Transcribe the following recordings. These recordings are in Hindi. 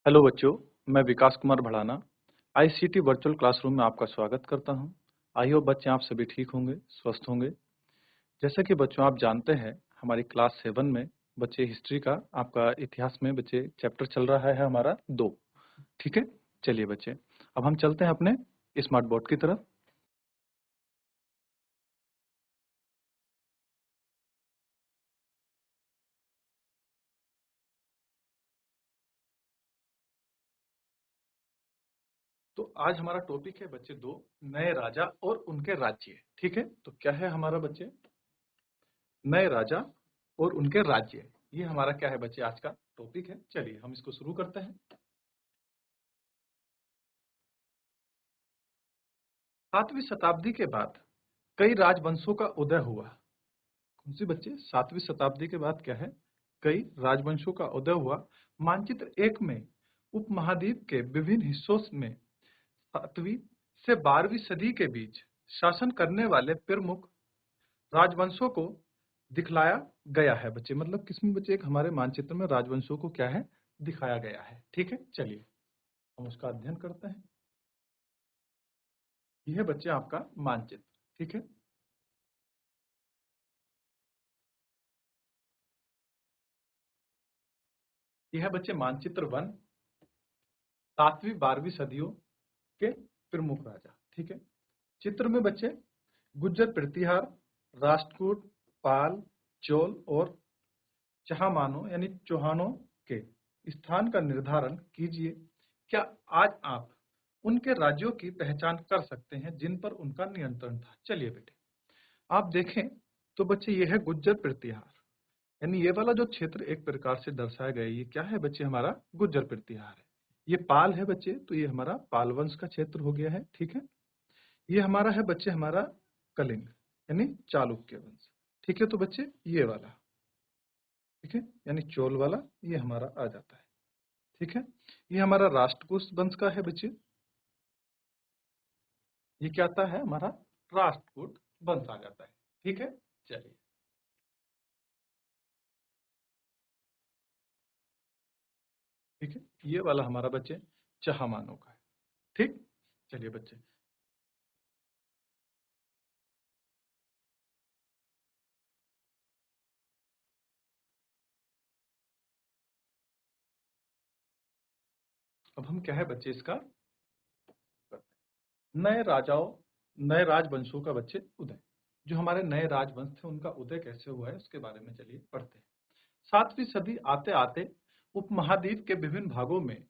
हेलो बच्चों, मैं Vikas Kumar Bhadana ICT virtual classroom में आपका स्वागत करता हूं। आई होप बच्चे आप सभी ठीक होंगे, स्वस्थ होंगे। जैसा कि बच्चों आप जानते हैं, हमारी क्लास 7 में बच्चे हिस्ट्री का आपका इतिहास में बच्चे चैप्टर चल रहा है हमारा 2। ठीक है, चलिए बच्चे अब हम चलते हैं अपने स्मार्ट बोर्ड की तरफ। तो आज हमारा टॉपिक है बच्चे 2, नए राजा और उनके राज्य। ठीक है, तो क्या है हमारा बच्चे, नए राजा और उनके राज्य। ये हमारा क्या है बच्चे, आज का टॉपिक है। चलिए हम इसको शुरू करते हैं। 7वीं शताब्दी के बाद कई राजवंशों का उदय हुआ। कौन सी बच्चे, 7वीं शताब्दी के बाद क्या है, कई राजवंशों का उदय हुआ। मानचित्र 1 में उपमहाद्वीप के विभिन्न हिस्सों में 7वीं से 12वीं सदी के बीच शासन करने वाले प्रमुख राजवंशों को दिखलाया गया है बच्चे। मतलब किसमें बच्चे, एक हमारे मानचित्र में राजवंशों को क्या है, दिखाया गया है। ठीक है, चलिए हम उसका अध्ययन करते हैं। यह है बच्चे आपका मानचित्र। ठीक है, यह है बच्चे मानचित्र 1, 7वीं 12वीं सदियों के प्रमुख राजा। ठीक है, चित्र में बच्चे गुर्जर प्रतिहार, राष्ट्रकूट, पाल, चोल और चहामानो यानी चौहानों के स्थान का निर्धारण कीजिए। क्या आज आप उनके राज्यों की पहचान कर सकते हैं जिन पर उनका नियंत्रण था? चलिए बेटे आप देखें तो बच्चे ये है गुर्जर प्रतिहार, यानी ये वाला जो क्षेत्र एक प्रकार से दर्शाया गया है, ये क्या है बच्चे, हमारा गुर्जर प्रतिहार है। ये पाल है बच्चे, तो ये हमारा पाल वंश का क्षेत्र हो गया है। ठीक है, ये हमारा है बच्चे, हमारा कलिंग यानी चालुक्य वंश। ठीक है, तो बच्चे ये वाला, ठीक है, यानी चोल वाला ये हमारा आ जाता है। ठीक है, ये हमारा राष्ट्रकूट वंश का है बच्चे। ये क्या आता है, हमारा राष्ट्रकूट वंश आ जाता है। ठीक है, चलिए ठीक है, ये वाला हमारा बच्चे चहामानो का है। ठीक, चलिए बच्चे अब हम क्या है बच्चे इसका नए राजाओं, नए राजवंशों का बच्चे उदय। जो हमारे नए राजवंश थे उनका उदय कैसे हुआ है उसके बारे में चलिए पढ़ते हैं। 7वीं सदी आते आते उपमहाद्वीप के विभिन्न भागों में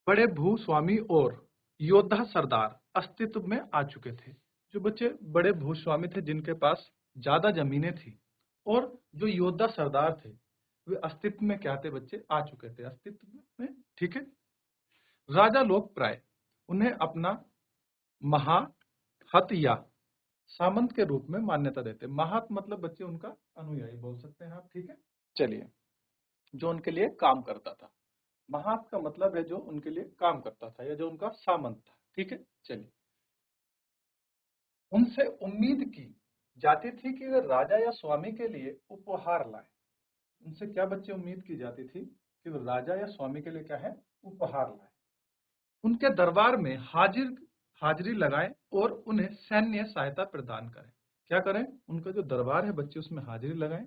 बड़े भूस्वामी और योद्धा सरदार अस्तित्व में आ चुके थे। जो बच्चे बड़े भूस्वामी थे जिनके पास ज्यादा जमीनें थी, और जो योद्धा सरदार थे वे अस्तित्व में क्या थे बच्चे, आ चुके थे अस्तित्व में। ठीक है, राजा लोग प्राय उन्हें अपना महाहत या सामंत के रूप में मान्यता देते। महात मतलब बच्चे उनका अनुयायी बोल सकते हैं आप। ठीक है, चलिए जो उनके लिए काम करता था। महात का मतलब है जो उनके लिए काम करता था या जो उनका सामंत था। ठीक है, चलिए उनसे उम्मीद की जाती थी कि वे राजा या स्वामी के लिए उपहार लाए। उनसे क्या बच्चे उम्मीद की जाती थी कि वे राजा या स्वामी के लिए क्या है, उपहार लाए। उनके दरबार में हाजिरी लगाएं और उन्हें सैन्य सहायता प्रदान करें। क्या करें, उनका जो दरबार है बच्चे उसमें हाजिरी लगाएं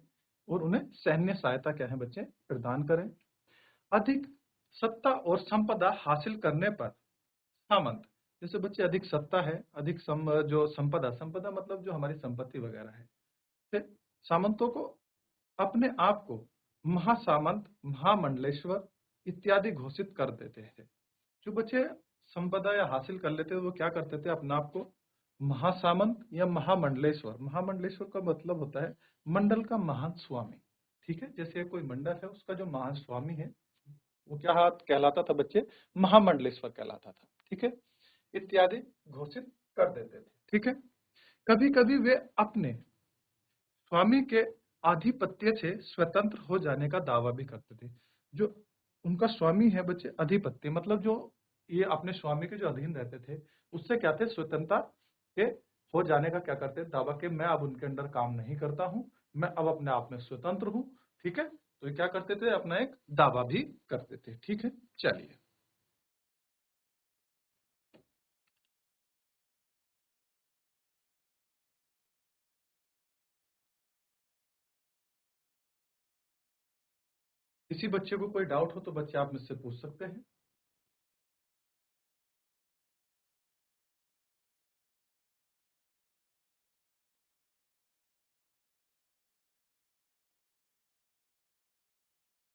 और उन्हें सैन्य सहायता क्या है बच्चे, प्रदान करें। अधिक सत्ता और संपदा हासिल करने पर सामंत, जैसे बच्चे अधिक सत्ता है, अधिक जो संपदा, संपदा मतलब जो हमारी संपत्ति वगैरह है, फिर सामंतों को अपने आप को महासामंत, महामंडलेश्वर इत्यादि घोषित कर देते थे। जो बच्चे संपदा या हासिल कर लेते थे वो क्या करते थे, अपने आप को महासामंत या महामंडलेश्वर। महामंडलेश्वर का मतलब होता है मंडल का महान स्वामी। ठीक है, जैसे कोई मंडल है उसका जो महान स्वामी है वो क्या हाथ कहलाता था बच्चे, महामंडलेश्वर कहलाता था। ठीक है, इत्यादि घोषित कर देते थे। ठीक है, कभी कभी वे अपने स्वामी के आधिपत्य से स्वतंत्र हो जाने का दावा भी करते थे। जो उनका स्वामी है बच्चे, अधिपत्य मतलब जो ये अपने स्वामी के जो अधीन रहते थे उससे क्या थे, स्वतंत्रता के हो जाने का क्या करते दावा कि मैं अब उनके अंडर काम नहीं करता हूं, मैं अब अपने आप में स्वतंत्र हूं। ठीक है, तो ये क्या करते थे, अपना एक दावा भी करते थे। ठीक है, चलिए किसी बच्चे को कोई डाउट हो तो बच्चे आप मुझसे पूछ सकते हैं।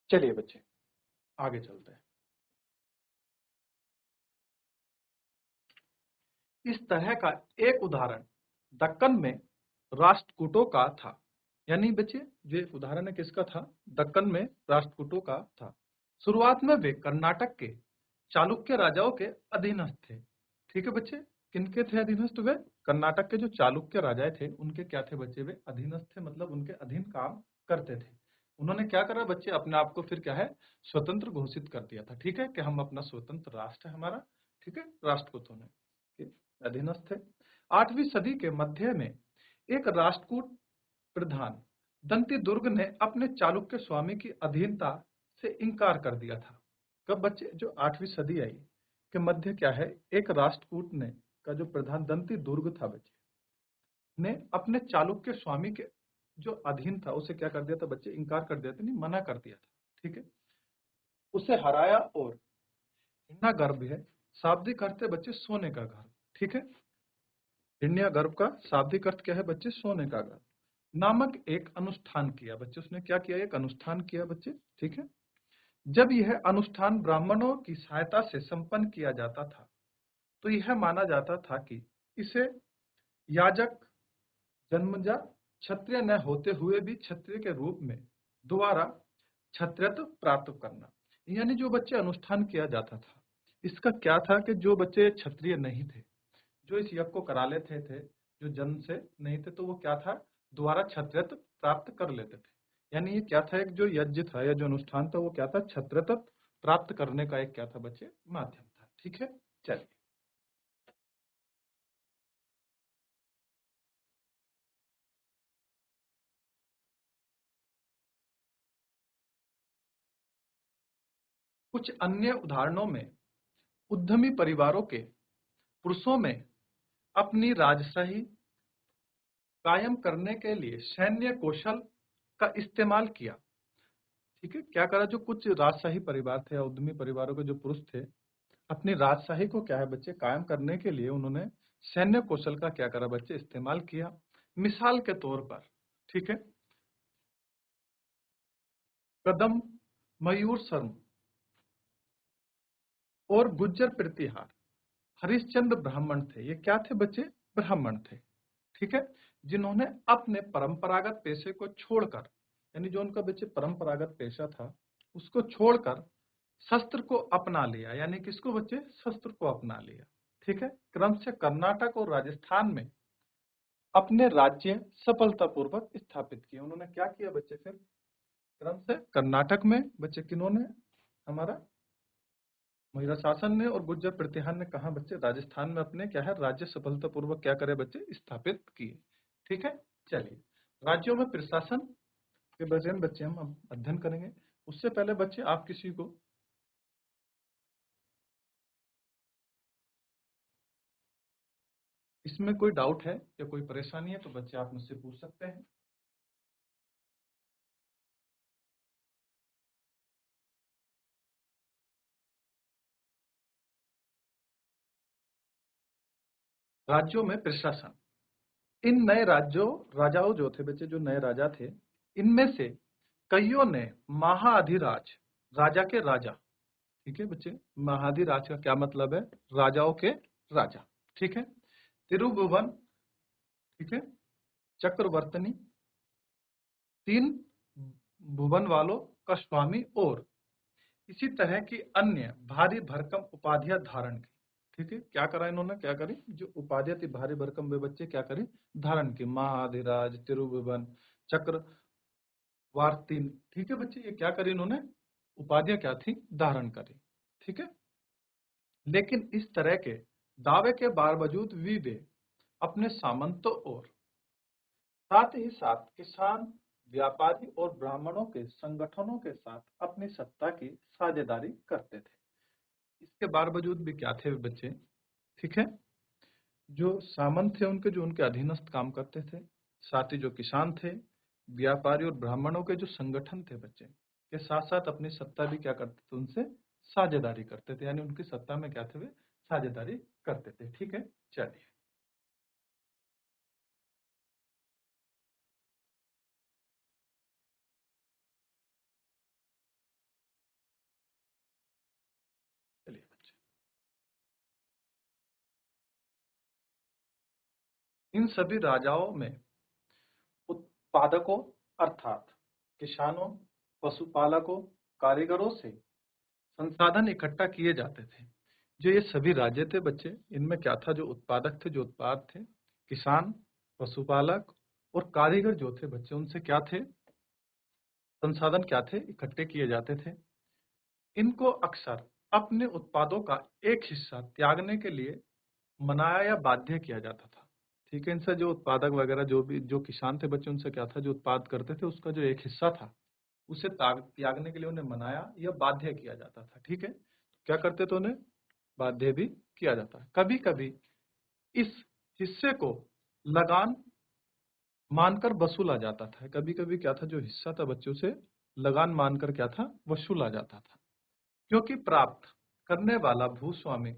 चलिए बच्चे आगे चलते हैं। इस तरह का एक उदाहरण दक्कन में राष्ट्रकूटों का था। यानी बच्चे जो एक उदाहरण है किसका था, दक्कन में राष्ट्रकूटों का था। शुरुआत में वे कर्नाटक के चालुक्य राजाओं के अधीनस्थ थे। ठीक है बच्चे, किनके थे अधीनस्थ वे, कर्नाटक के जो चालुक्य राजा थे उनके क्या थे बच्चे, वे अधीनस्थ थे, मतलब उनके अधीन काम करते थे। उन्होंने क्या करा बच्चे, अपने आप को फिर क्या है, स्वतंत्र घोषित कर दिया था। ठीक है, कि हम अपना स्वतंत्र राष्ट्र है हमारा। ठीक है, राष्ट्रकूटों ने अधीनस्थ थे। 8वीं सदी के मध्य में एक राष्ट्रकूट प्रधान दंती दुर्ग ने अपने चालुक्य स्वामी की अधीनता से इनकार कर दिया था। कब बच्चे, जो 8वीं सदी आई के मध्य क्या है, एक राष्ट्रकूट ने का जो प्रधान दंती दुर्ग था बच्चे, ने अपने चालुक्य स्वामी के जो अधीन था उसे क्या कर दिया था बच्चे, इनकार कर दिया था, नहीं मना कर दिया था। ठीक है, उसे हराया। और हिरण्या गर्भ है, शाब्दिक अर्थ है बच्चे सोने का घर। ठीक है, हिरण्या गर्भ का शाब्दिक अर्थ क्या है बच्चे, सोने का घर नामक एक अनुष्ठान किया बच्चे। उसने क्या किया, एक अनुष्ठान किया बच्चे। ठीक है, जब यह अनुष्ठान ब्राह्मणों की सहायता से संपन्न किया जाता था तो यह माना जाता था कि इसे याजक जन्मजा क्षत्रिय न होते हुए भी क्षत्रिय के रूप में दोबारा क्षत्रियत्व प्राप्त करना। यानी जो बच्चे अनुष्ठान किया जाता था, इसका क्या था कि जो बच्चे क्षत्रिय नहीं थे, जो इस यज्ञ को करा लेते थे, जो जन्म से नहीं थे, तो वो क्या था, दोबारा क्षत्रियत्व प्राप्त कर लेते थे। यानी ये क्या था, एक जो यज्ञ था या जो अनुष्ठान था वो क्या था, क्षत्रियत्व प्राप्त करने का एक क्या था बच्चे, माध्यम था। ठीक है, चलिए कुछ अन्य उदाहरणों में उद्यमी परिवारों के पुरुषों में अपनी राजशाही कायम करने के लिए सैन्य कौशल का इस्तेमाल किया। ठीक है, क्या करा, जो कुछ राजशाही परिवार थे या उद्यमी परिवारों के जो पुरुष थे, अपनी राजशाही को क्या है बच्चे, कायम करने के लिए उन्होंने सैन्य कौशल का क्या करा बच्चे, इस्तेमाल किया। मिसाल के तौर पर, ठीक है, कदम मयूर शर्म और गुज्जर प्रतिहार हरिश्चंद्र ब्राह्मण थे। ये क्या थे बच्चे, ब्राह्मण थे। ठीक है, जिन्होंने अपने परंपरागत पेशे को छोड़कर, यानी जो उनका बच्चे परंपरागत पेशा था उसको छोड़कर शस्त्र को अपना लिया। यानी किसको बच्चे, शस्त्र को अपना लिया। ठीक है, क्रम से कर्नाटक और राजस्थान में अपने राज्य सफलतापूर्वक स्थापित किए। उन्होंने क्या किया बच्चे, फिर क्रम से कर्नाटक में बच्चे किन्होंने, हमारा महिला शासन ने, और गुर्जर प्रतिहार ने कहा बच्चे, राजस्थान में अपने क्या है, राज्य सफलतापूर्वक क्या करे बच्चे, स्थापित किए। ठीक है, चलिए राज्यों में प्रशासन के बारे में बच्चे हम अब अध्ययन करेंगे। उससे पहले बच्चे आप किसी को इसमें कोई डाउट है या कोई परेशानी है तो बच्चे आप मुझसे पूछ सकते हैं। राज्यों में प्रशासन, इन नए राज्यों राजाओं जो थे बच्चे, जो नए राजा थे, इनमें से कईयों ने महाअधिराज, राजा के राजा, ठीक है बच्चे, महाधिराज का क्या मतलब है, राजाओं के राजा। ठीक है, तिरुभुवन, ठीक है, चक्रवर्तनी, 3 भुवन वालों का स्वामी, और इसी तरह की अन्य भारी भरकम उपाधियां धारण की। ठीक है, क्या करा इन्होंने, क्या करी, जो उपाधियां थी भारी भरकम, वे बच्चे क्या करी, धारण की। महाधिराज, तिरुभुवन, चक्रवार्तिन, ठीक है बच्चे, ये क्या करी इन्होंने, उपाधियां क्या थी, धारण करी। ठीक है, लेकिन इस तरह के दावे के बावजूद भी वे अपने सामंतों और साथ ही साथ किसान व्यापारी और ब्राह्मणों के संगठनों के साथ अपनी सत्ता की साझेदारी करते थे। इसके बावजूद भी क्या थे बच्चे, ठीक है, जो सामंत थे उनके, जो उनके अधीनस्थ काम करते थे, साथ ही जो किसान थे, व्यापारी और ब्राह्मणों के जो संगठन थे बच्चे, के साथ साथ अपनी सत्ता भी क्या करते थे, उनसे साझेदारी करते थे, यानी उनकी सत्ता में क्या थे, वे साझेदारी करते थे। ठीक है, चलिए चलिए बच्चे, इन सभी राजाओं में उत्पादकों अर्थात किसानों, पशुपालकों, कारीगरों से संसाधन इकट्ठा किए जाते थे। जो ये सभी राज्य थे बच्चे, इनमें क्या था, जो उत्पादक थे, जो उत्पाद थे, किसान, पशुपालक और कारीगर जो थे बच्चे, उनसे क्या थे, संसाधन क्या थे, इकट्ठे किए जाते थे। इनको अक्सर अपने उत्पादों का एक हिस्सा त्यागने के लिए मनाया या बाध्य किया जाता था। ठीक है, इनसे जो उत्पादक वगैरह जो भी जो किसान थे बच्चे, उनसे क्या था, जो उत्पाद करते थे उसका जो एक हिस्सा था उसे त्यागने के लिए उन्हें मनाया या बाध्य किया जाता था। ठीक है, क्या करते थे, उन्हें बाध्य भी किया जाता है। कभी कभी इस हिस्से को लगान मानकर वसूला जाता था। कभी कभी क्या था, जो हिस्सा था बच्चों से लगान मानकर क्या था, वसूला जाता था, क्योंकि प्राप्त करने वाला भूस्वामी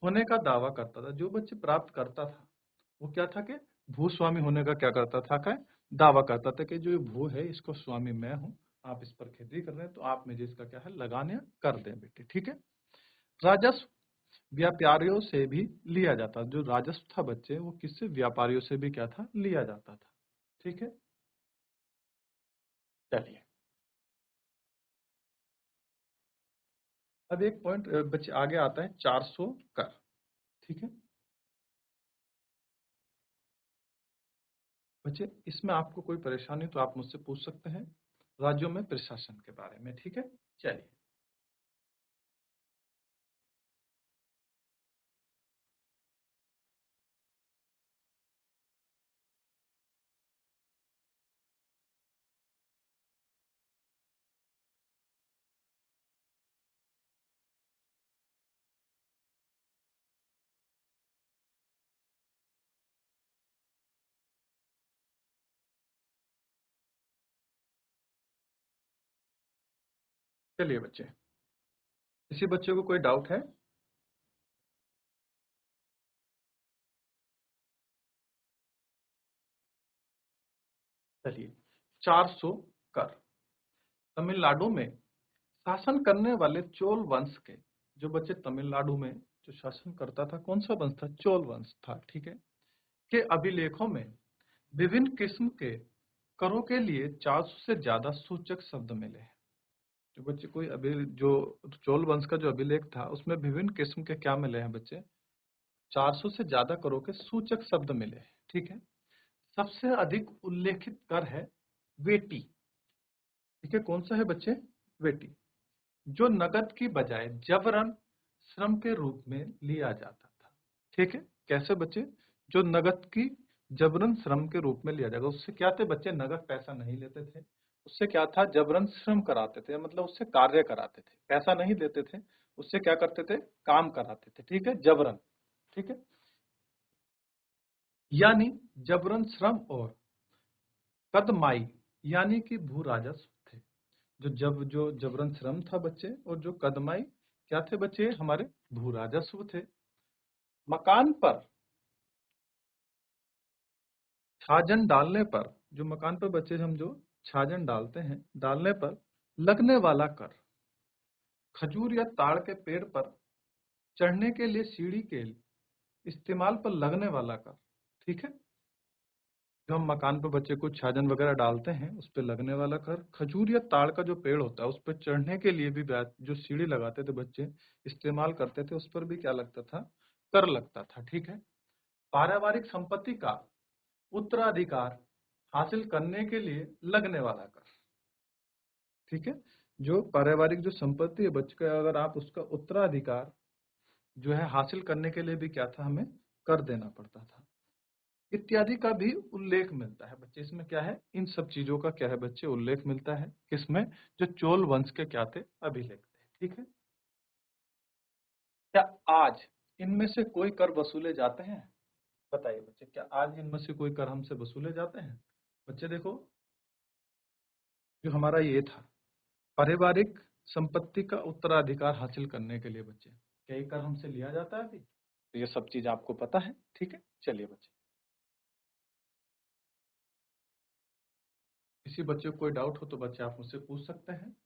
होने का दावा करता था। जो बच्चे प्राप्त करता था वो क्या था कि भूस्वामी होने का क्या करता था, क्या दावा करता था कि जो ये भू है इसको स्वामी मैं हूं, आप इस पर खेती कर रहे हैं तो आप मुझे इसका क्या है, लगान या कर दें बेटे। ठीक है, राजस्व व्यापारियों से भी लिया जाता, जो राजस्व था बच्चे वो किससे, व्यापारियों से भी क्या था, लिया जाता था। ठीक है, चलिए अब एक पॉइंट बच्चे आगे आता है, 400 कर। ठीक है बच्चे, इसमें आपको कोई परेशानी तो आप मुझसे पूछ सकते हैं राज्यों में प्रशासन के बारे में। ठीक है, चलिए चलिए बच्चे, किसी बच्चे को कोई डाउट है? चलिए, 400 कर। तमिलनाडु में शासन करने वाले चोल वंश के, जो बच्चे तमिलनाडु में जो शासन करता था, कौन सा वंश था, चोल वंश था। ठीक है, के अभिलेखों में विभिन्न किस्म के करों के लिए 400 से ज्यादा सूचक शब्द मिले हैं। जो बच्चे कोई अभी जो चोल वंश का जो अभिलेख था उसमें विभिन्न किस्म के क्या मिले हैं बच्चे, 400 से ज्यादा करों के सूचक शब्द मिले हैं। ठीक है, सबसे अधिक उल्लेखित कर है वेटी। ठीक है, कौन सा है बच्चे, वेटी, जो नकद की बजाय जबरन श्रम के रूप में लिया जाता था। ठीक है, कैसे बच्चे, जो नकद की जबरन श्रम के रूप में लिया जाएगा, उससे क्या थे बच्चे, नकद पैसा नहीं लेते थे, उससे क्या था, जबरन श्रम कराते थे, मतलब उससे कार्य कराते थे, पैसा नहीं देते थे, उससे क्या करते थे, काम कराते थे। ठीक है, जबरन। ठीक है, यानी जबरन श्रम और कदमाई यानी कि भू राजस्व थे। जो जबरन श्रम था बच्चे, और जो कदमाई क्या थे बच्चे, हमारे भू राजस्व थे। मकान पर छाजन डालने पर, जो मकान पर बच्चे हम जो छाजन डालते हैं, डालने पर लगने वाला कर, खजूर या ताड़ के पेड़ पर चढ़ने के लिए सीढ़ी के इस्तेमाल पर लगने वाला कर। ठीक है, जो हम मकान पर बच्चे को छाजन वगैरह डालते हैं उस पर लगने वाला कर, खजूर या ताड़ का जो पेड़ होता है उस पर चढ़ने के लिए भी जो सीढ़ी लगाते थे बच्चे, इस्तेमाल करते थे, उस पर भी क्या लगता था, कर लगता था। ठीक है, पारिवारिक संपत्ति का उत्तराधिकार हासिल करने के लिए लगने वाला कर। ठीक है, जो पारिवारिक जो संपत्ति है बच्चे का, अगर आप उसका उत्तराधिकार जो है हासिल करने के लिए भी क्या था, हमें कर देना पड़ता था। इत्यादि का भी उल्लेख मिलता है बच्चे। इसमें क्या है, इन सब चीजों का क्या है बच्चे, उल्लेख मिलता है। किसमें, जो चोल वंश के क्या थे, अभिलेख थे। ठीक है। क्या आज इनमें से कोई कर वसूले जाते हैं? बताइए बच्चे, क्या आज इनमें से कोई कर हमसे वसूले जाते हैं? बच्चे देखो, जो हमारा ये था पारिवारिक संपत्ति का उत्तराधिकार हासिल करने के लिए बच्चे, क्या ये कर हमसे लिया जाता है अभी? तो ये सब चीज आपको पता है। ठीक है, चलिए बच्चे, किसी बच्चे को कोई डाउट हो तो बच्चे आप मुझसे पूछ सकते हैं।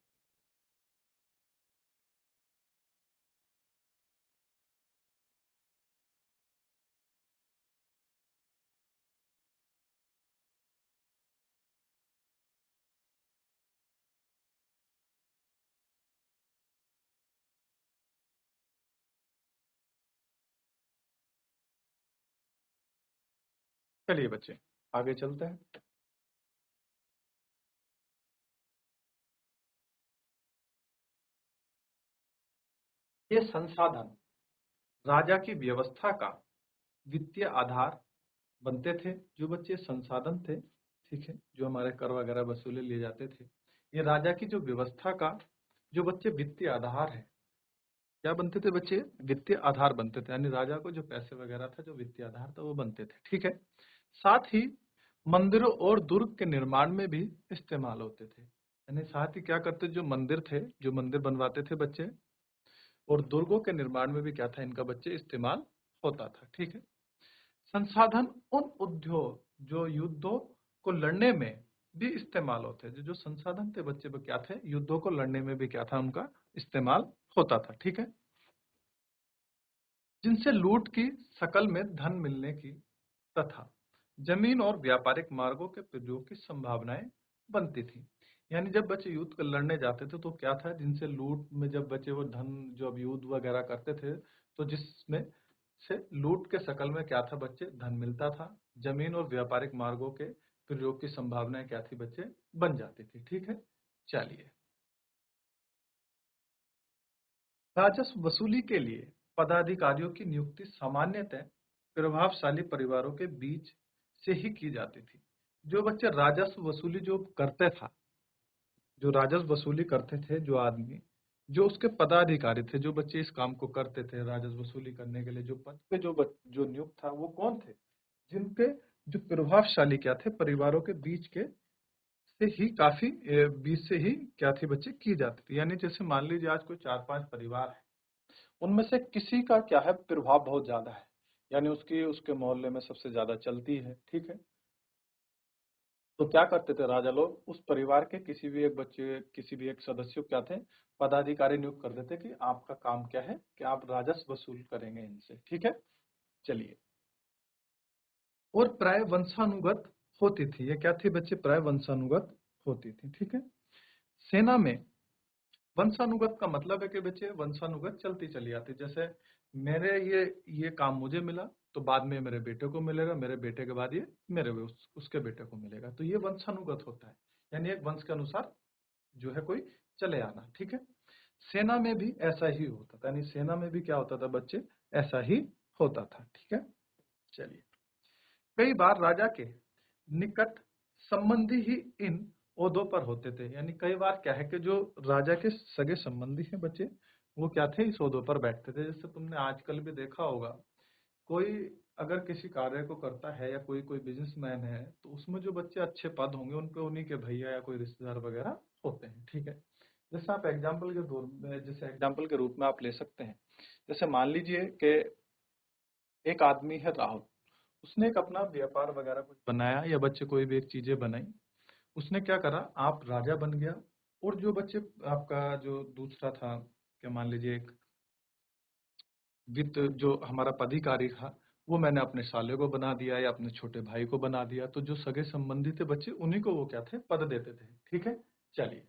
चलिए बच्चे, आगे चलते हैं। ये संसाधन राजा की व्यवस्था का वित्तीय आधार बनते थे। जो बच्चे संसाधन थे, ठीक है, जो हमारे कर वगैरह वसूले लिए जाते थे, ये राजा की जो व्यवस्था का जो बच्चे वित्तीय आधार है, क्या बनते थे बच्चे, वित्तीय आधार बनते थे। यानी राजा को जो पैसे वगैरह था, जो वित्तीय आधार था, वो बनते थे। ठीक है। साथ ही मंदिरों और दुर्ग के निर्माण में भी इस्तेमाल होते थे। यानी साथ ही क्या करते, जो मंदिर थे, जो मंदिर बनवाते थे बच्चे, और दुर्गों के निर्माण में भी क्या था, इनका बच्चे इस्तेमाल होता था। ठीक है। संसाधन उन उद्योग जो युद्धों को लड़ने में भी इस्तेमाल होते थे। जो संसाधन थे बच्चे, वो क्या थे, युद्धों को लड़ने में भी क्या था, उनका इस्तेमाल होता था। ठीक है। जिनसे लूट की शकल में धन मिलने की तथा जमीन और व्यापारिक मार्गों के प्रयोग की संभावनाएं बनती थी। यानी जब बच्चे युद्ध कर लड़ने जाते थे तो क्या था, जिनसे लूट में जब बच्चे वो धन, जो अब युद्ध वगैरह करते थे, तो जिसमें से लूट के शकल में क्या था बच्चे, धन मिलता था, जमीन और व्यापारिक मार्गों के प्रयोग की संभावनाएं क्या थी बच्चे, बन जाती थी। ठीक है। चलिए, राजस्व वसूली के लिए पदाधिकारियों की नियुक्ति सामान्यतः प्रभावशाली परिवारों के बीच से ही की जाती थी। जो बच्चे राजस्व वसूली जो करते था, जो राजस्व वसूली करते थे, जो आदमी, जो उसके पदाधिकारी थे, जो बच्चे इस काम को करते थे राजस्व वसूली करने के लिए, जो पद पे जो नियुक्त था, वो कौन थे, जिनके जो प्रभावशाली क्या थे, परिवारों के बीच के से ही काफी बीच से ही क्या थी बच्चे, की जाती थी। यानी जैसे मान लीजिए आज कोई 4-5 परिवार है, उनमें से किसी का क्या है, प्रभाव बहुत ज्यादा है, यानी उसकी उसके मोहल्ले में सबसे ज्यादा चलती है। ठीक है। तो क्या करते थे राजा लोग, उस परिवार के किसी भी एक बच्चे, किसी भी एक सदस्य को क्या थे, पदाधिकारी नियुक्त कर देते कि आपका काम क्या है, कि आप राजस्व वसूल करेंगे इनसे। ठीक है। चलिए, और प्राय वंशानुगत होती थी। ये क्या थी बच्चे, प्राय वंशानुगत होती थी। ठीक है। सेना में वंशानुगत का मतलब है कि बच्चे वंशानुगत चलती चली आती। जैसे मेरे ये काम मुझे मिला, तो बाद में मेरे बेटे को मिलेगा, मेरे बेटे के बाद ये मेरे उसके बेटे को मिलेगा। तो ये वंशानुगत होता है, यानी एक वंश के अनुसार जो है कोई चले आना। ठीक है। सेना में भी ऐसा ही होता था, यानी सेना में भी क्या होता था बच्चे, ऐसा ही होता था। ठीक है। चलिए, कई बार राजा के निकट संबंधी ही इन ओहदों पर होते थे। यानी कई बार क्या है कि जो राजा के सगे संबंधी हैं बच्चे, वो क्या थे, इस ओहदों पर बैठते थे। जैसे तुमने आजकल भी देखा होगा, कोई अगर किसी कार्य को करता है, या कोई कोई बिजनेसमैन है, तो उसमें जो बच्चे अच्छे पद होंगे, उन पे उन्हीं के भैया या कोई रिश्तेदार वगैरह होते हैं। ठीक है। जैसे आप एग्जाम्पल के दौर में, जैसे एग्जाम्पल के रूप में आप ले सकते हैं, जैसे मान लीजिए कि एक आदमी है राहुल, उसने एक अपना व्यापार वगैरह कुछ बनाया, या बच्चे कोई भी एक चीजें बनाई, उसने क्या करा, आप राजा बन गया, और जो बच्चे आपका जो दूसरा था, क्या मान लीजिए एक वित्त जो हमारा पदाधिकारी था, वो मैंने अपने साले को बना दिया या अपने छोटे भाई को बना दिया। तो जो सगे संबंधी थे बच्चे, उन्हीं को वो क्या थे, पद देते थे। ठीक है। चलिए।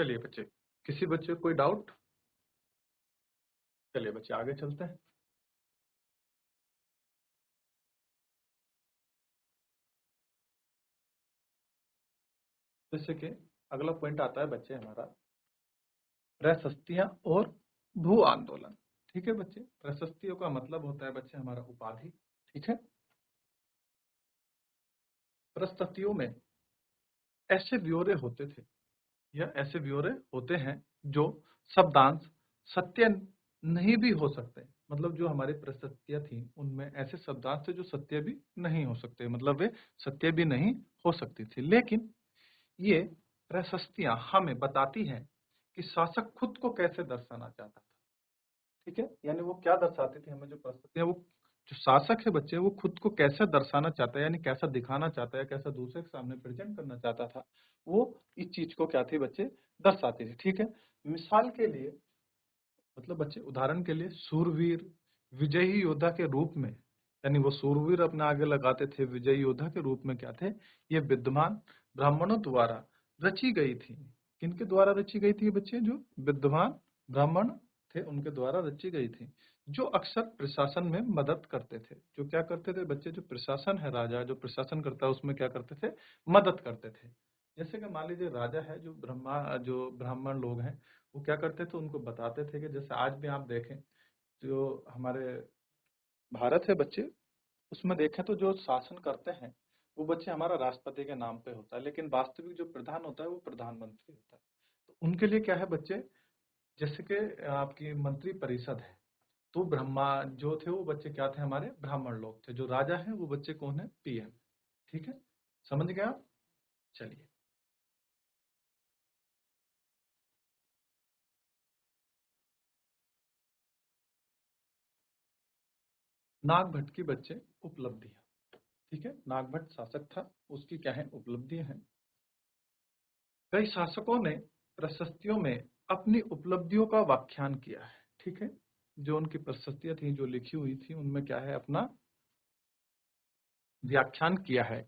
चलिए बच्चे, किसी बच्चे को कोई डाउट? चलिए बच्चे आगे चलते हैं। जैसे कि अगला पॉइंट आता है बच्चे हमारा प्रशस्तियां और भू आंदोलन। ठीक है बच्चे, प्रशस्तियों का मतलब होता है बच्चे हमारा उपाधि। ठीक है, प्रशस्तियों में ऐसे ब्यौरे होते थे या ऐसे ब्यौरे होते हैं जो शब्दांश सत्य नहीं भी हो सकते। मतलब जो हमारी प्रशस्तियां थी उनमें ऐसे शब्दांश थे जो सत्य भी नहीं हो सकते, मतलब वे सत्य भी नहीं हो सकती थी। लेकिन ये प्रशस्तियां हमें बताती हैं कि शासक खुद को कैसे दर्शाना चाहता था। ठीक है, यानी वो क्या दर्शाती थी हमें, जो प्रशस्तियां, वो जो शासक है बच्चे वो खुद को कैसे दर्शाना चाहता है, यानी कैसा दिखाना चाहता है, कैसा दूसरे के सामने प्रेजेंट करना चाहता था, वो इस चीज को क्या थी बच्चे, दर्शाती थी। ठीक है, मिसाल के लिए, मतलब बच्चे उदाहरण के लिए सूरवीर विजयी योद्धा के रूप में, यानी वो सूरवीर अपने आगे लगाते थे, विजयी योद्धा के रूप में क्या थे, ये विद्वान ब्राह्मणों द्वारा रची गई थी। किनके द्वारा रची गई थी बच्चे, जो विद्वान ब्राह्मण थे उनके द्वारा रची गई थी, जो अक्सर प्रशासन में मदद करते थे। जो क्या करते थे बच्चे, जो प्रशासन है, राजा जो प्रशासन करता है उसमें क्या करते थे, मदद करते थे। जैसे कि मान लीजिए राजा है, जो ब्राह्मण लोग हैं वो क्या करते थे, उनको बताते थे कि जैसे आज भी आप देखें जो हमारे भारत है बच्चे, उसमें देखें तो जो शासन करते हैं वो बच्चे हमारा राष्ट्रपति के नाम पे होता है, लेकिन वास्तविक जो प्रधान होता है वो प्रधानमंत्री होता है। तो उनके लिए क्या है बच्चे, जैसे कि आपकी मंत्री परिषद है, तो ब्रह्मा जो थे वो बच्चे क्या थे, हमारे ब्राह्मण लोग थे। जो राजा है वो बच्चे कौन है, पीएम। ठीक है, समझ गए आप? चलिए, नागभट्ट की बच्चे उपलब्धियां। ठीक है, नागभट्ट शासक था, उसकी क्या है, उपलब्धियां हैं। कई शासकों ने प्रशस्तियों में अपनी उपलब्धियों का व्याख्यान किया है। ठीक है, जो उनकी प्रशस्तियां थी जो लिखी हुई थी उनमें क्या है, अपना व्याख्यान किया है।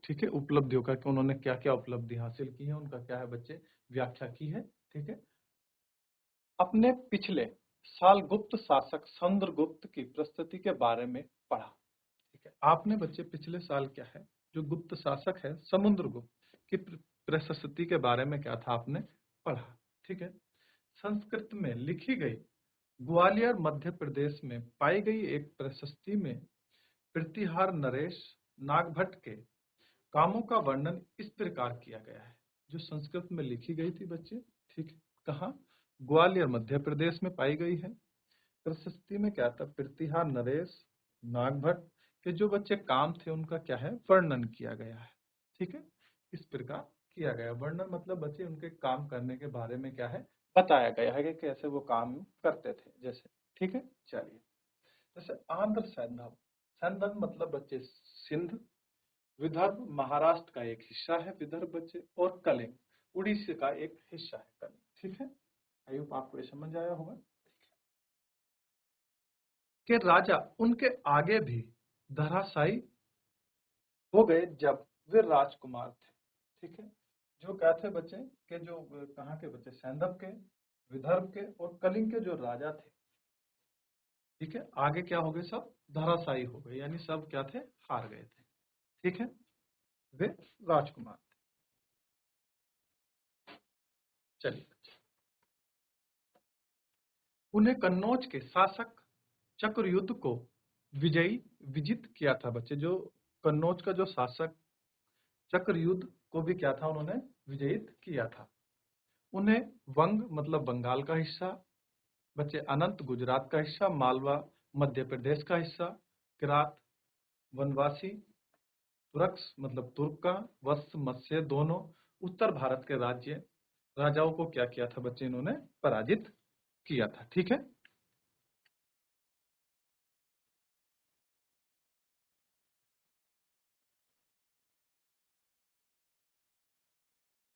ठीक है, उपलब्धियों का कि उन्होंने क्या क्या उपलब्धि हासिल की है, उनका क्या है बच्चे, व्याख्या की है। ठीक है, अपने पिछले साल गुप्त शासक समुद्रगुप्त की प्रस्तुति के बारे में पढ़ा। ठीक है, आपने बच्चे पिछले साल क्या है, जो गुप्त शासक है समुद्रगुप्त की प्रशस्ति के बारे में क्या था, आपने पढ़ा। ठीक है, संस्कृत में लिखी गई ग्वालियर मध्य प्रदेश में पाई गई एक प्रशस्ति में प्रतिहार नरेश नागभट्ट के कामों का वर्णन इस प्रकार किया गया है। जो संस्कृत में लिखी गई थी बच्चे, ठीक है, कहाँ, ग्वालियर मध्य प्रदेश में पाई गई है। प्रशस्ति में क्या था, प्रतिहार नरेश नागभट्ट के जो बच्चे काम थे उनका क्या है, वर्णन किया गया है। ठीक है, इस प्रकार किया गया। वर्णन मतलब बच्चे उनके काम करने के बारे में क्या है, बताया गया है कि कैसे वो काम करते थे, जैसे। ठीक है, चलिए, जैसे आंध्र सैंधव, सैंधव मतलब बच्चे सिंध, विदर्भ महाराष्ट्र का एक हिस्सा है विदर्भ बच्चे, और कलिंग उड़ीसा का एक हिस्सा है कलिंग। ठीक है, आई होप आपको ये समझ आया होगा कि राजा उनके आगे भी धराशायी हो गए जब वे राजकुमार थे। ठीक है, जो क्या थे बच्चे, के जो कहाँ के बच्चे, सैंधव के, विदर्भ के और कलिंग के जो राजा थे, ठीक है, आगे क्या हो गए, सब धराशायी हो गए, यानी सब क्या थे, हार गए थे। ठीक है, वे राजकुमार थे। चलिए, उन्हें कन्नौज के शासक चक्रयुद्ध को विजित किया था बच्चे। जो कन्नौज का जो शासक चक्रयुद्ध को भी क्या था, उन्होंने विजयित किया था। उन्हें वंग मतलब बंगाल का हिस्सा बच्चे, अनंत गुजरात का हिस्सा, मालवा मध्य प्रदेश का हिस्सा, किरात वनवासी, तुरक्स मतलब तुर्क का, वत्स मत्स्य दोनों उत्तर भारत के राज्य राजाओं को क्या किया था बच्चे, इन्होंने पराजित किया था। ठीक है,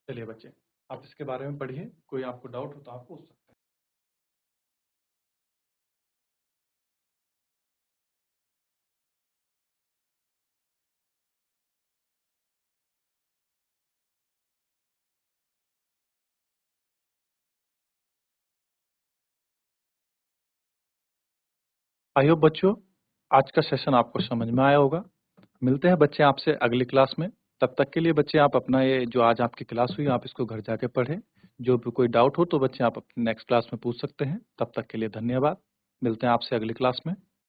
चलिए बच्चे, आप इसके बारे में पढ़िए, कोई आपको डाउट हो तो आप पूछ सकते हैं। आई होप बच्चों आज का सेशन आपको समझ में आया होगा। मिलते हैं बच्चे आपसे अगली क्लास में। तब तक के लिए बच्चे आप अपना ये जो आज आपकी क्लास हुई आप इसको घर जाके पढ़ें। जो भी कोई डाउट हो तो बच्चे आप अपने नेक्स्ट क्लास में पूछ सकते हैं। तब तक के लिए धन्यवाद। मिलते हैं आपसे अगली क्लास में।